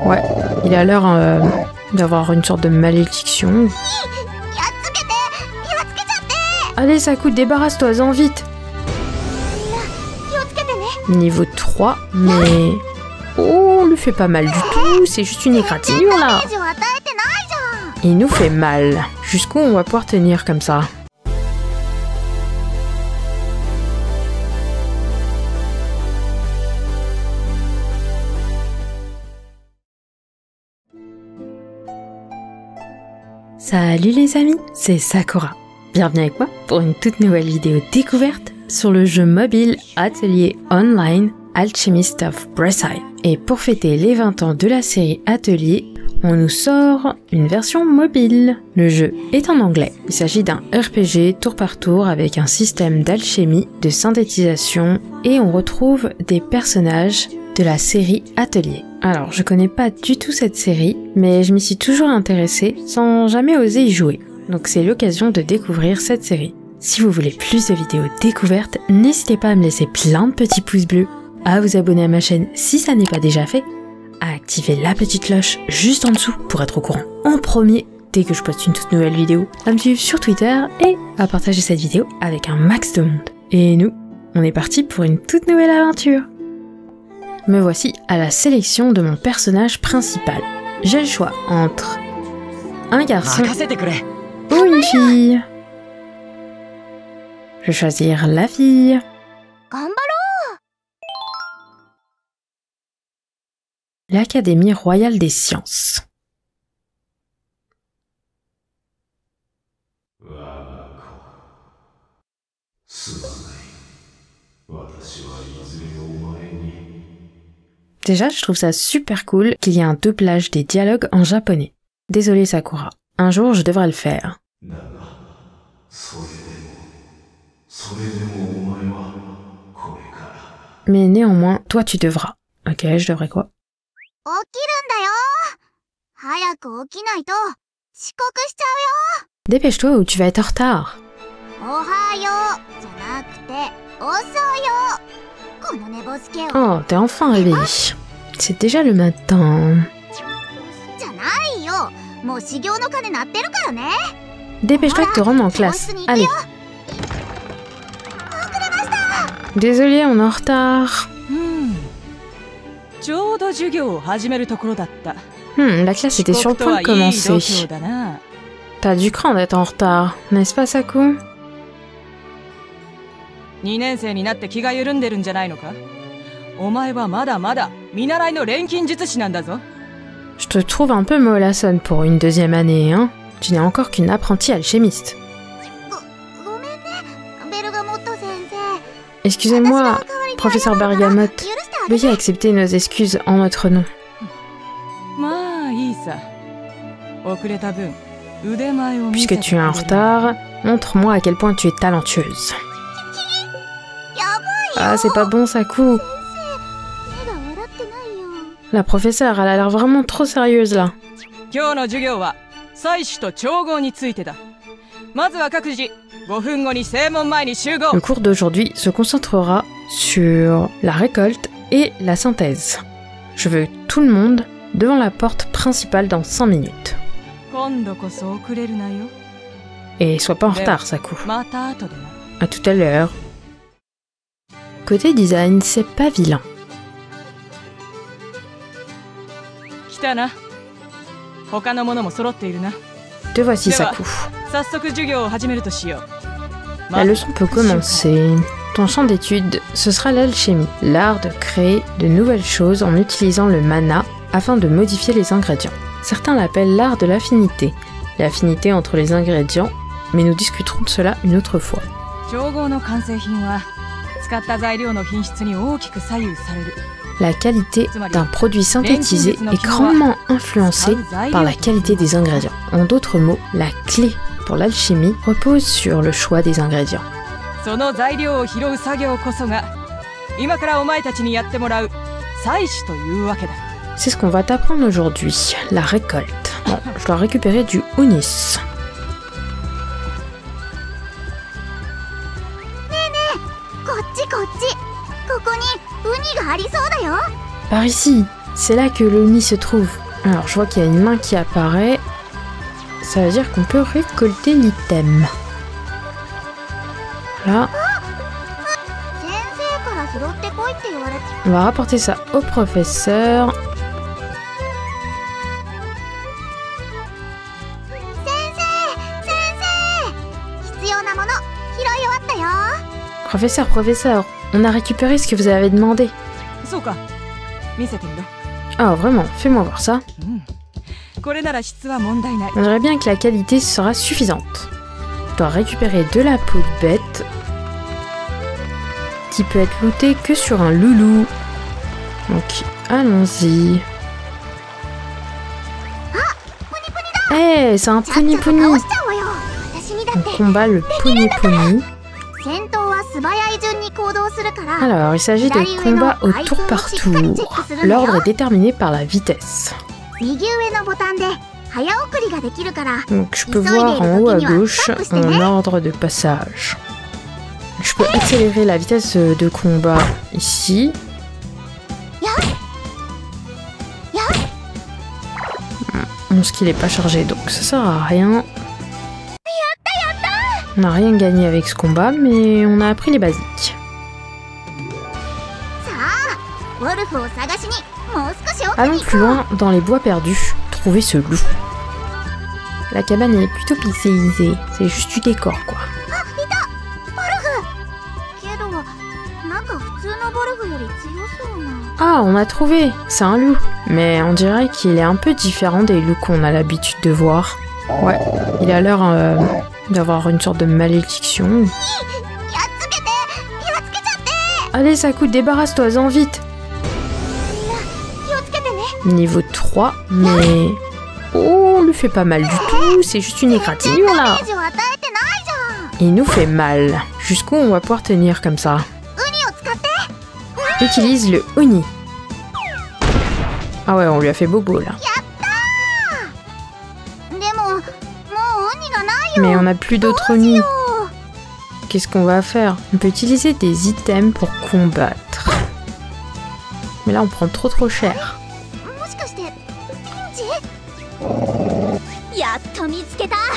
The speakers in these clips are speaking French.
Ouais, il a l'air d'avoir une sorte de malédiction. Allez, Saku, débarrasse-toi-en vite. Niveau 3, mais... Oh, on lui fait pas mal du tout, c'est juste une égratignure là. Il nous fait mal. Jusqu'où on va pouvoir tenir comme ça? Salut les amis, c'est Sakura. Bienvenue avec moi pour une toute nouvelle vidéo découverte sur le jeu mobile Atelier Online Alchemist of Braeside. Et pour fêter les 20 ans de la série Atelier, on nous sort une version mobile. Le jeu est en anglais. Il s'agit d'un RPG tour par tour avec un système d'alchimie, de synthétisation et on retrouve des personnages de la série Atelier. Alors, je connais pas du tout cette série, mais je m'y suis toujours intéressée sans jamais oser y jouer. Donc c'est l'occasion de découvrir cette série. Si vous voulez plus de vidéos découvertes, n'hésitez pas à me laisser plein de petits pouces bleus, à vous abonner à ma chaîne si ça n'est pas déjà fait, à activer la petite cloche juste en dessous pour être au courant en premier dès que je poste une toute nouvelle vidéo, à me suivre sur Twitter et à partager cette vidéo avec un max de monde. Et nous, on est parti pour une toute nouvelle aventure. Me voici à la sélection de mon personnage principal. J'ai le choix entre un garçon ou une fille. Je vais choisir la fille. L'Académie royale des sciences. Déjà, je trouve ça super cool qu'il y ait un doublage des dialogues en japonais. Désolée Sakura, un jour je devrais le faire. Mais néanmoins, toi tu devras. Ok, je devrais quoi? Dépêche-toi ou tu vas être en retard. Oh, t'es enfin réveillé. C'est déjà le matin. Dépêche-toi de te rendre en classe. Allez. Désolée, on est en retard. La classe était sur le point de commencer. T'as du cran d'être en retard, n'est-ce pas, Saku? Je te trouve un peu mollassonne pour une deuxième année, hein? Tu n'es encore qu'une apprentie alchimiste. Excusez-moi, professeur Bergamote. Veuillez accepter nos excuses en notre nom. Puisque tu es en retard, montre-moi à quel point tu es talentueuse. Ah, c'est pas bon, Saku. La professeure, elle a l'air vraiment trop sérieuse là. Le cours d'aujourd'hui se concentrera sur la récolte et la synthèse. Je veux tout le monde devant la porte principale dans 5 minutes. Et sois pas en retard, Saku. À tout à l'heure. Côté design, c'est pas vilain. Te voici, Saku. La leçon peut commencer. Ton champ d'étude, ce sera l'alchimie, l'art de créer de nouvelles choses en utilisant le mana afin de modifier les ingrédients. Certains l'appellent l'art de l'affinité, l'affinité entre les ingrédients, mais nous discuterons de cela une autre fois. La qualité d'un produit synthétisé est grandement influencée par la qualité des ingrédients. En d'autres mots, la clé pour l'alchimie repose sur le choix des ingrédients. C'est ce qu'on va t'apprendre aujourd'hui, la récolte. Bon, je dois récupérer du Unis. Par ici, c'est là que le nid se trouve. Alors je vois qu'il y a une main qui apparaît. Ça veut dire qu'on peut récolter l'item. Voilà. On va rapporter ça au professeur. Professeur, on a récupéré ce que vous avez demandé. Ah, vraiment, fais-moi voir ça. On dirait bien que la qualité sera suffisante. Je dois récupérer de la peau de bête qui peut être lootée que sur un loulou. Donc, allons-y. Eh, c'est un Puni Puni. On combat le Puni Puni. Alors, il s'agit de combats au tour par tour. L'ordre est déterminé par la vitesse. Donc, je peux voir en haut à gauche mon ordre de passage. Je peux accélérer la vitesse de combat ici. Mon skill n'est pas chargé, donc ça sert à rien. On n'a rien gagné avec ce combat, mais on a appris les basiques. Allons plus loin dans les bois perdus, trouver ce loup. La cabane est plutôt pixelisée, c'est juste du décor quoi. Ah, on a trouvé, c'est un loup. Mais on dirait qu'il est un peu différent des loups qu'on a l'habitude de voir. Ouais, il a l'air d'avoir une sorte de malédiction. Allez Saku, débarrasse-toi-en vite. Niveau 3, mais... Oh, on lui fait pas mal du tout, c'est juste une égratignure là. Il nous fait mal. Jusqu'où on va pouvoir tenir comme ça? Utilise le Uni. Ah ouais, on lui a fait bobo là. Mais on n'a plus d'autres Uni. Qu'est-ce qu'on va faire? On peut utiliser des items pour combattre. Mais là, on prend trop cher.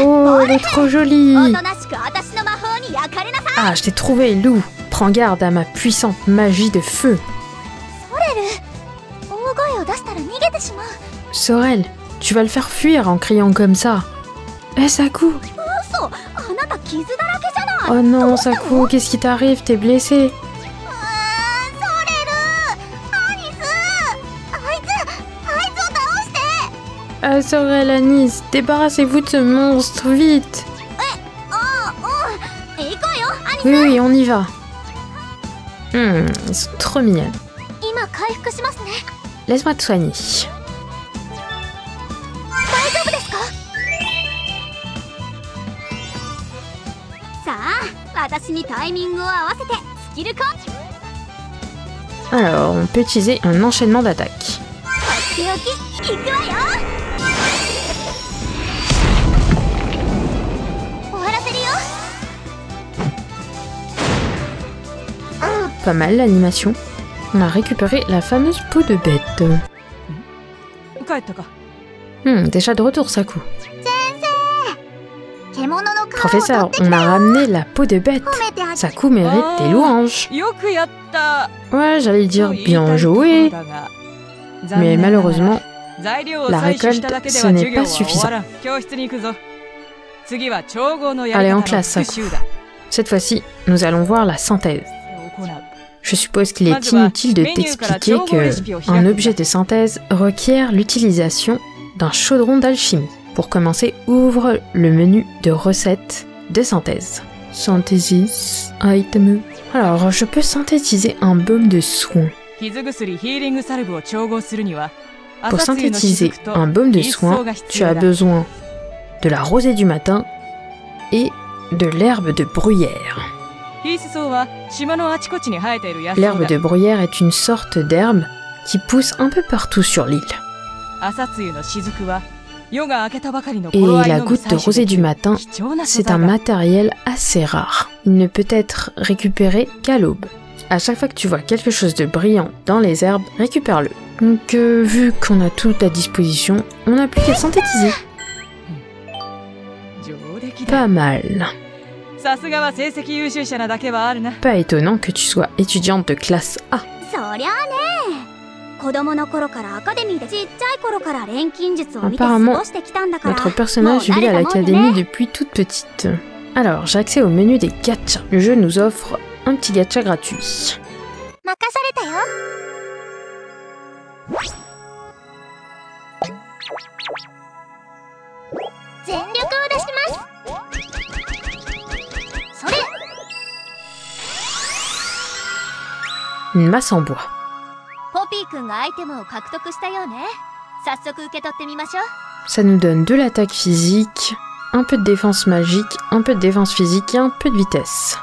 Oh, elle est trop jolie. Ah, je t'ai trouvé, loup. Prends garde à ma puissante magie de feu. Sorel, tu vas le faire fuir en criant comme ça. Eh, Saku. Oh non, Saku, qu'est-ce qui t'arrive? T'es blessé. Ah, Sorel, Anis, débarrassez-vous de ce monstre, vite. Oui, on y va. Ils sont trop mignons. Laisse-moi te soigner. Alors, on peut utiliser un enchaînement d'attaques. Pas mal l'animation. On a récupéré la fameuse peau de bête. Déjà de retour, Saku. Professeur, on a ramené la peau de bête. Saku mérite des louanges. Ouais, j'allais dire bien joué. Mais malheureusement, la récolte, ce n'est pas suffisant. Allez, en classe, Saku. Cette fois-ci, nous allons voir la synthèse. Je suppose qu'il est inutile de t'expliquer qu'un objet de synthèse requiert l'utilisation d'un chaudron d'alchimie. Pour commencer, ouvre le menu de recettes de synthèse. Synthesis, item. Alors, je peux synthétiser un baume de soin. Pour synthétiser un baume de soin, tu as besoin de la rosée du matin et de l'herbe de bruyère. L'herbe de bruyère est une sorte d'herbe qui pousse un peu partout sur l'île. Et la goutte de rosée du matin, c'est un matériel assez rare. Il ne peut être récupéré qu'à l'aube. À chaque fois que tu vois quelque chose de brillant dans les herbes, récupère-le. Donc vu qu'on a tout à disposition, on n'a plus qu'à synthétiser. Pas mal. Pas étonnant que tu sois étudiante de classe A. Apparemment, notre personnage vit à l'académie depuis toute petite. Alors, j'ai accès au menu des gachas. Le jeu nous offre un petit gacha gratuit. Une masse en bois. Ça nous donne de l'attaque physique, un peu de défense magique, un peu de défense physique et un peu de vitesse.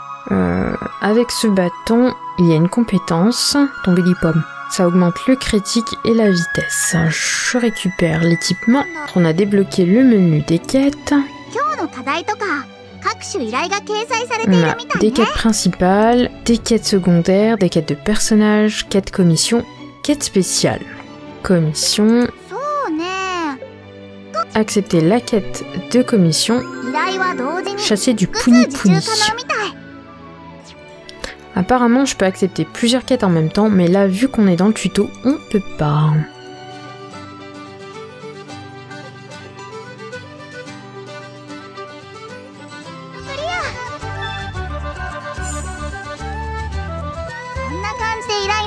Avec ce bâton, il y a une compétence, tomber des pommes. Ça augmente le critique et la vitesse. Je récupère l'équipement. On a débloqué le menu des quêtes. On a des quêtes principales, des quêtes secondaires, des quêtes de personnages, quêtes commission, quêtes spéciales. Commission. Accepter la quête de commission. Chasser du Puni Puni. Apparemment, je peux accepter plusieurs quêtes en même temps, mais là, vu qu'on est dans le tuto, on peut pas.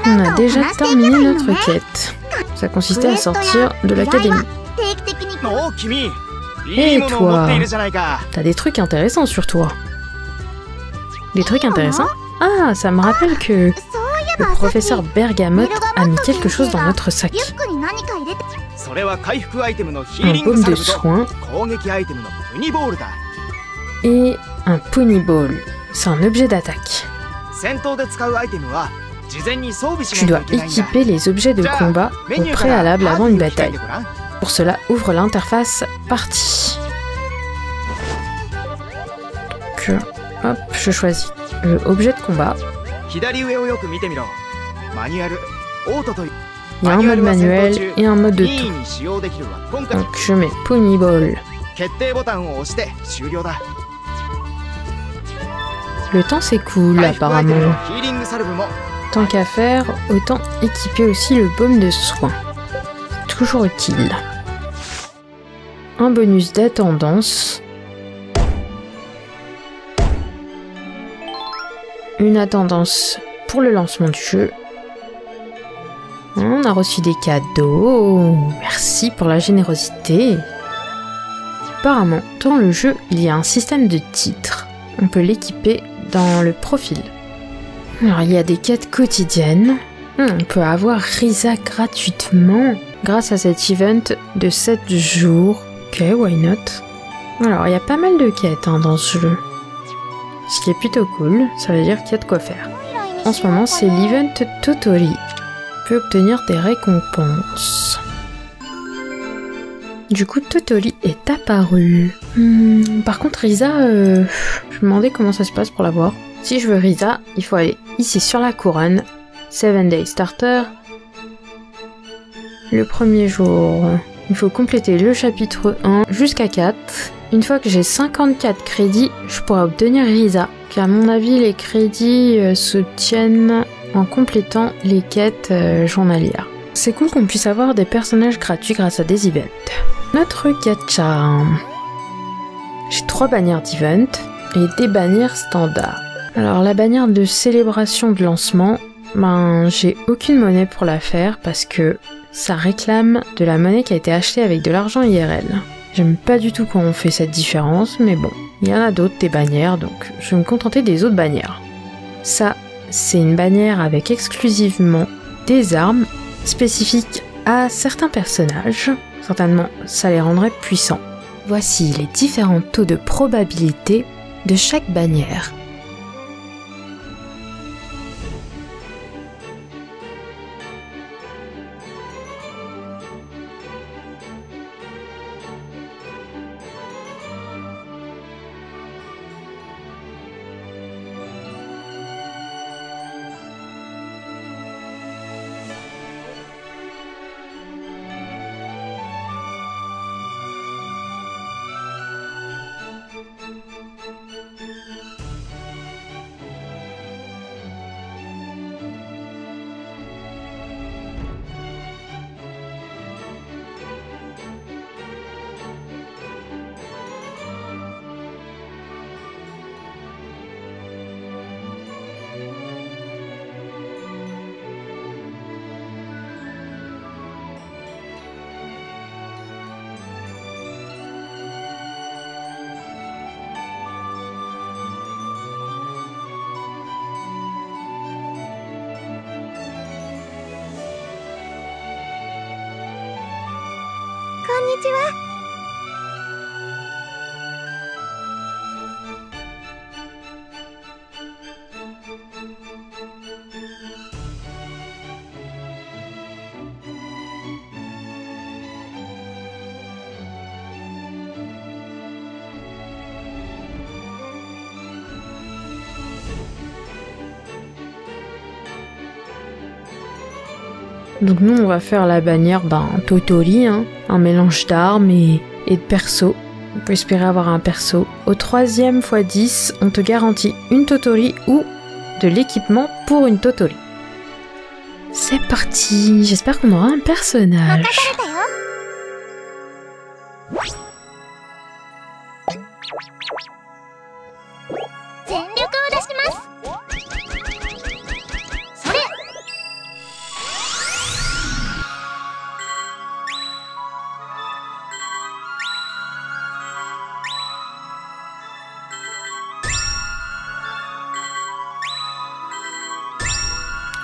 On a déjà terminé notre quête. Ça consistait à sortir de l'académie. Et toi, t'as des trucs intéressants sur toi. Des trucs intéressants? Ah, ça me rappelle que le professeur Bergamote a mis quelque chose dans notre sac. Un baume de soin et un Pony Ball. C'est un objet d'attaque. Tu dois équiper les objets de combat au préalable avant une bataille. Pour cela, ouvre l'interface partie. Donc, hop, je choisis le objet de combat. Il y a un mode manuel et un mode de temps. Donc je mets Pony Ball. Le temps c'est cool apparemment. Tant qu'à faire, autant équiper aussi le baume de soin. Toujours utile. Un bonus d'attendance. Une attendance pour le lancement du jeu. On a reçu des cadeaux. Merci pour la générosité. Apparemment, dans le jeu, il y a un système de titres. On peut l'équiper dans le profil. Alors, il y a des quêtes quotidiennes. On peut avoir Risa gratuitement grâce à cet event de 7 jours. Ok, why not? Alors, il y a pas mal de quêtes dans ce jeu. Ce qui est plutôt cool, ça veut dire qu'il y a de quoi faire. En ce moment, c'est l'event Totori. On peut obtenir des récompenses. Du coup, Totori est apparu. Par contre, Risa, je me demandais comment ça se passe pour la voir. Si je veux Risa, il faut aller ici sur la couronne. 7 Day Starter. Le premier jour, il faut compléter le chapitre 1 jusqu'à 4. Une fois que j'ai 54 crédits, je pourrai obtenir Risa. Car à mon avis, les crédits s'obtiennent en complétant les quêtes journalières. C'est cool qu'on puisse avoir des personnages gratuits grâce à des events. Notre gacha. J'ai 3 bannières d'event et des bannières standards. Alors la bannière de célébration de lancement, j'ai aucune monnaie pour la faire parce que ça réclame de la monnaie qui a été achetée avec de l'argent IRL. J'aime pas du tout quand on fait cette différence, mais bon, il y en a d'autres, des bannières, donc je vais me contenter des autres bannières. Ça, c'est une bannière avec exclusivement des armes spécifiques à certains personnages. Certainement, ça les rendrait puissants. Voici les différents taux de probabilité de chaque bannière. Donc nous on va faire la bannière Totori, hein, un mélange d'armes et de persos. On peut espérer avoir un perso. Au 3e x 10, on te garantit une Totori ou de l'équipement pour une Totori. C'est parti, j'espère qu'on aura un personnage.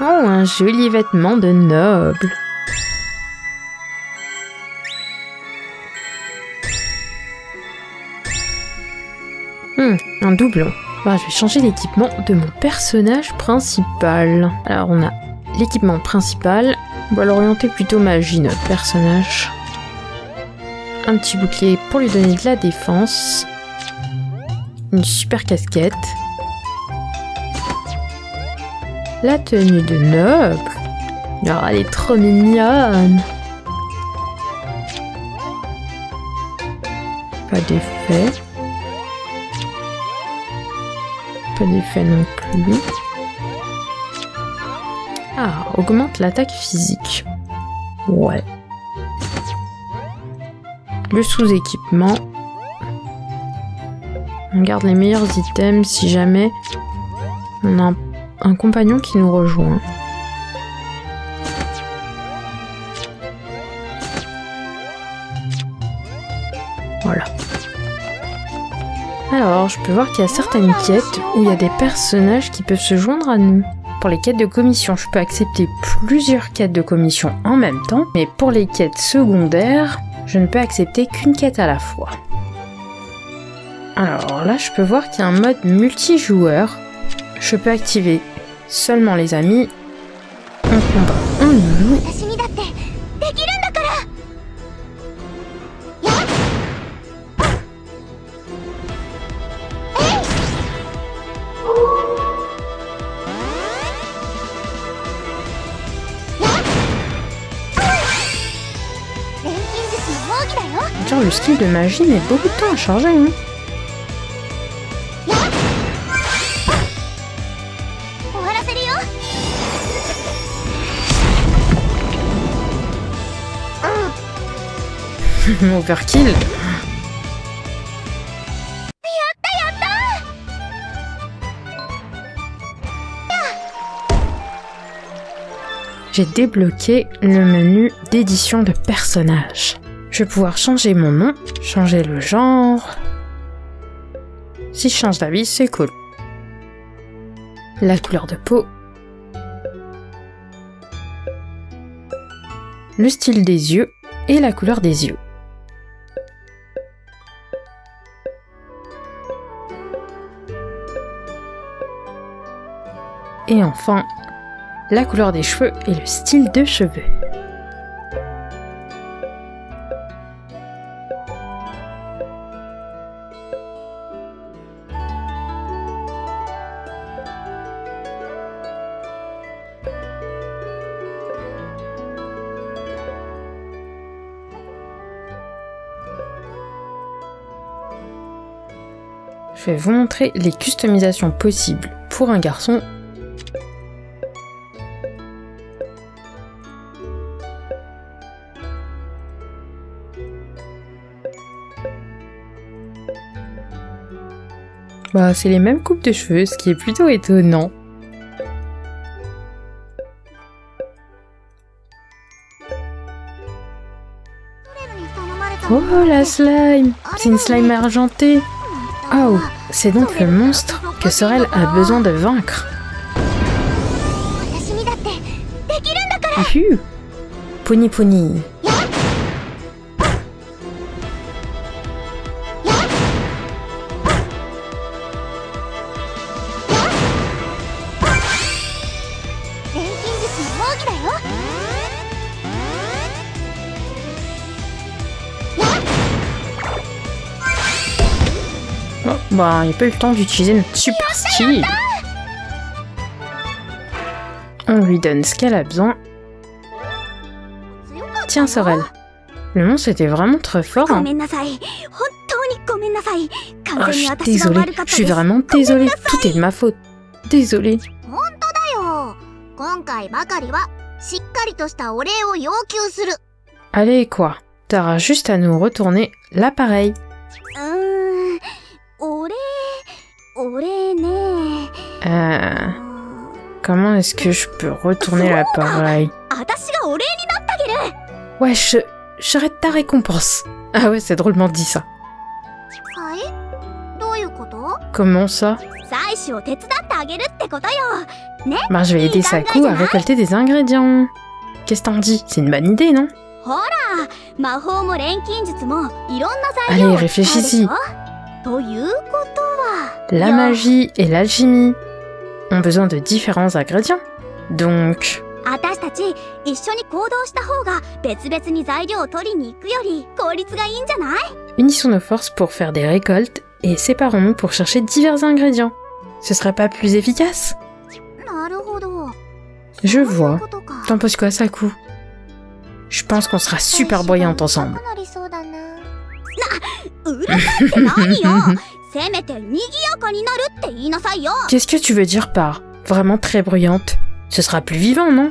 Oh, un joli vêtement de noble. Un doublon. Je vais changer l'équipement de mon personnage principal. Alors on a l'équipement principal. On va l'orienter plutôt magie, notre personnage. Un petit bouclier pour lui donner de la défense. Une super casquette. La tenue de noble. Oh, elle est trop mignonne. Pas d'effet. Pas d'effet non plus. Ah, augmente l'attaque physique. Ouais. Le sous-équipement. On garde les meilleurs items si jamais on a un compagnon qui nous rejoint. Voilà. Alors, je peux voir qu'il y a certaines quêtes où il y a des personnages qui peuvent se joindre à nous. Pour les quêtes de commission, je peux accepter plusieurs quêtes de commission en même temps, mais pour les quêtes secondaires, je ne peux accepter qu'une quête à la fois. Alors là, je peux voir qu'il y a un mode multijoueur. Je peux activer seulement les amis. On combat un loulou. Genre le skill de magie met beaucoup de temps à charger, hein. Overkill. J'ai débloqué le menu d'édition de personnages. Je vais pouvoir changer mon nom, changer le genre. Si je change d'avis, c'est cool. La couleur de peau. Le style des yeux et la couleur des yeux. Et enfin, la couleur des cheveux et le style de cheveux. Je vais vous montrer les customisations possibles pour un garçon. C'est les mêmes coupes de cheveux, ce qui est plutôt étonnant. Oh, la slime! C'est une slime argentée! Oh, c'est donc le monstre que Sorel a besoin de vaincre. Pony Pony. Oh, bah, il n'y a pas eu le temps d'utiliser notre super skill. On lui donne ce qu'elle a besoin. Tiens, Sorel. Le monstre était vraiment très fort. Hein. Oh, je suis désolée. Je suis vraiment désolée. Tout est de ma faute. Désolée. Allez, quoi? T'auras juste à nous retourner l'appareil. Comment est-ce que je peux retourner l'appareil? Ouais, j'arrête ta récompense. Ah ouais, c'est drôlement dit ça. Comment ça? Bah, je vais aider Saku à récolter des ingrédients. Qu'est-ce que t'en dis? C'est une bonne idée, non? Allez, réfléchis-y. La magie et l'alchimie ont besoin de différents ingrédients. Donc... unissons nos forces pour faire des récoltes et séparons-nous pour chercher divers ingrédients. Ce serait pas plus efficace? Je vois. T'en penses quoi, Saku? Je pense qu'on sera super brillantes ensemble. Qu'est-ce que tu veux dire par vraiment très bruyante? Ce sera plus vivant, non?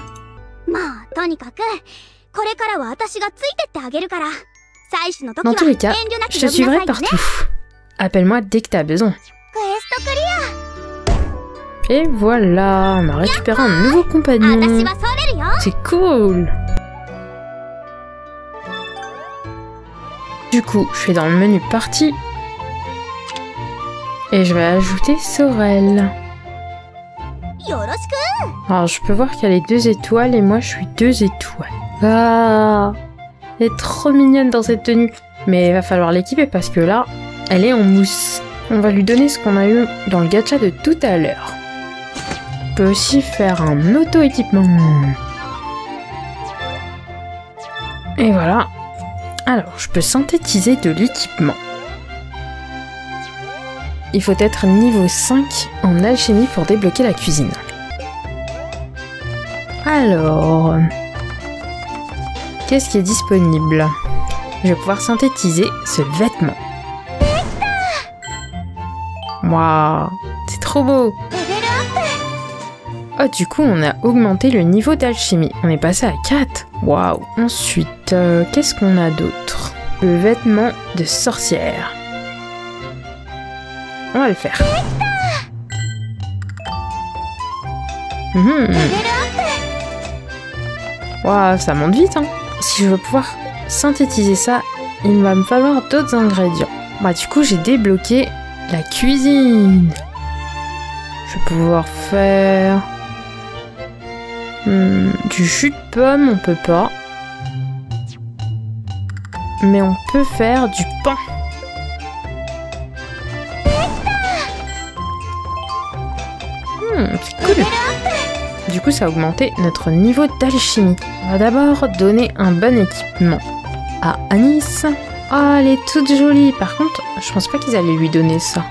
Dans tous les cas, je te suivrai partout. Appelle-moi dès que t'as besoin. Et voilà, on a récupéré un nouveau compagnon. C'est cool. Du coup, je vais dans le menu partie. Et je vais ajouter Sorel. Alors, je peux voir qu'elle est 2 étoiles et moi, je suis 2 étoiles. Ah, elle est trop mignonne dans cette tenue. Mais il va falloir l'équiper parce que là, elle est en mousse. On va lui donner ce qu'on a eu dans le gacha de tout à l'heure. On peut aussi faire un auto-équipement. Et voilà. Alors, je peux synthétiser de l'équipement. Il faut être niveau 5 en alchimie pour débloquer la cuisine. Alors... qu'est-ce qui est disponible? Je vais pouvoir synthétiser ce vêtement. Waouh, c'est trop beau! Oh, du coup, on a augmenté le niveau d'alchimie. On est passé à 4. Waouh! Ensuite, qu'est-ce qu'on a d'autre? Le vêtement de sorcière. On va le faire. Waouh, ça monte vite, hein! Si je veux pouvoir synthétiser ça, il va me falloir d'autres ingrédients. Bah, du coup, j'ai débloqué la cuisine. Je vais pouvoir faire... du jus de pomme, on peut pas. Mais on peut faire du pain. C'est cool. Du coup, ça a augmenté notre niveau d'alchimie. On va d'abord donner un bon équipement à Anis. Ah, elle est toute jolie. Par contre, je pense pas qu'ils allaient lui donner ça.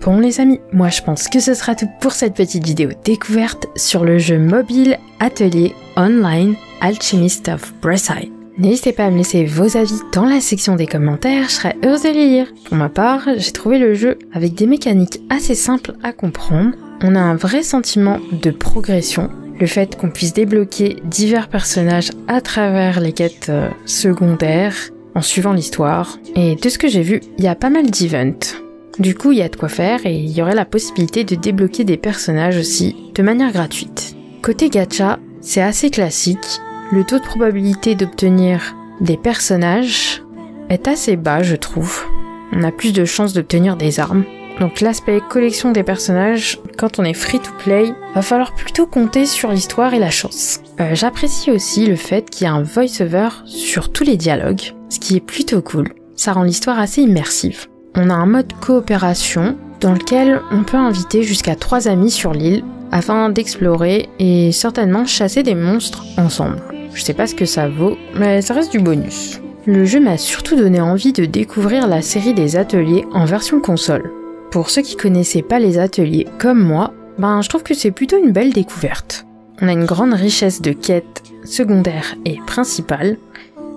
Bon les amis, moi je pense que ce sera tout pour cette petite vidéo découverte sur le jeu mobile atelier online Alchemist of Braeside. N'hésitez pas à me laisser vos avis dans la section des commentaires, je serais heureuse de les lire. Pour ma part, j'ai trouvé le jeu avec des mécaniques assez simples à comprendre. On a un vrai sentiment de progression. Le fait qu'on puisse débloquer divers personnages à travers les quêtes secondaires en suivant l'histoire. Et de ce que j'ai vu, il y a pas mal d'events. Du coup, il y a de quoi faire et il y aurait la possibilité de débloquer des personnages aussi de manière gratuite. Côté gacha, c'est assez classique. Le taux de probabilité d'obtenir des personnages est assez bas, je trouve. On a plus de chances d'obtenir des armes. Donc l'aspect collection des personnages, quand on est free-to-play, va falloir plutôt compter sur l'histoire et la chance. J'apprécie aussi le fait qu'il y a un voice-over sur tous les dialogues, ce qui est plutôt cool. Ça rend l'histoire assez immersive. On a un mode coopération dans lequel on peut inviter jusqu'à 3 amis sur l'île afin d'explorer et certainement chasser des monstres ensemble. Je sais pas ce que ça vaut, mais ça reste du bonus. Le jeu m'a surtout donné envie de découvrir la série des ateliers en version console. Pour ceux qui connaissaient pas les ateliers comme moi, je trouve que c'est plutôt une belle découverte. On a une grande richesse de quêtes secondaires et principales,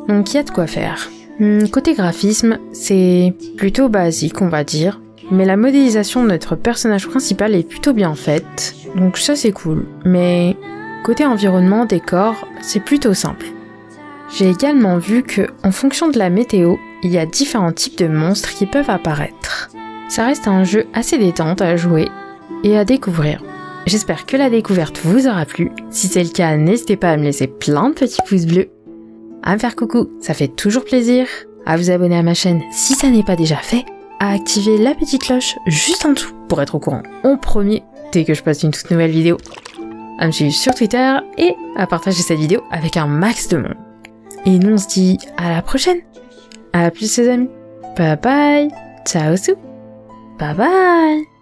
donc il y a de quoi faire. Côté graphisme, c'est plutôt basique on va dire, mais la modélisation de notre personnage principal est plutôt bien faite, donc ça c'est cool. Mais côté environnement, décor, c'est plutôt simple. J'ai également vu que, en fonction de la météo, il y a différents types de monstres qui peuvent apparaître. Ça reste un jeu assez détente à jouer et à découvrir. J'espère que la découverte vous aura plu. Si c'est le cas, n'hésitez pas à me laisser plein de petits pouces bleus, à me faire coucou, ça fait toujours plaisir, à vous abonner à ma chaîne si ça n'est pas déjà fait, à activer la petite cloche juste en dessous pour être au courant en premier dès que je poste une toute nouvelle vidéo, à me suivre sur Twitter et à partager cette vidéo avec un max de monde. Et nous on se dit à la prochaine. À plus les amis. Bye bye. Ciao sou. Bye bye.